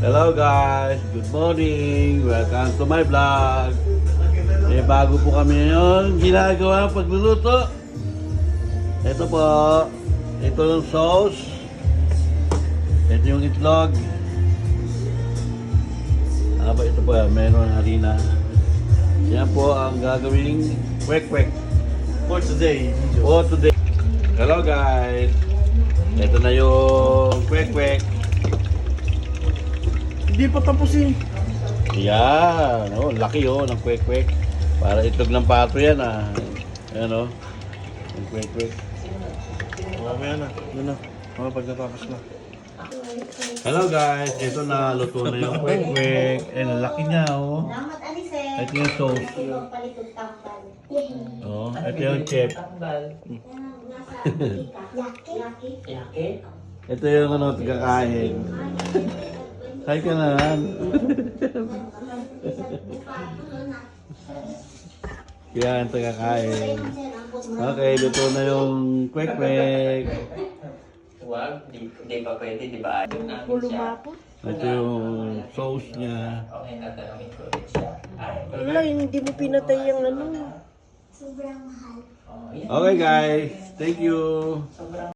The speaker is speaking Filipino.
Hello guys, good morning. Welcome to my vlog. Bago po kami ngayon ginagawa ang pagluluto. Ito po, ito yung sauce. Ito yung itlog. Ito po, meron harina. Yan po ang gagawing kwek-kwek For today. for today. Hello guys. Ito na yung kwek-kwek. Hindi pa tapos eh. Yan, laki ng kwek-kwek. Para itlog ng pato yan Ayan yung kwek-kwek. Mamaya na. Yun na. Pag natapos na. Hello guys, ito na, luto na yung kwek-kwek. Ang laki niya Salamat, Alice. Ito yung sauce. Ibang palitog tambal. Ito yung chef. Nasa Yaki. Ito yung kakain. Hi ka na. Yan, ito kakain. Okay, luto na yung kwek-kwek. Wag, di pa pwede, di ba? Lumapot. Ito yung sauce niya. Okay, tatanungin ko ulit siya. Wala, hindi mo pinatay yung ano. Sobrang mahal. Okay guys, thank you.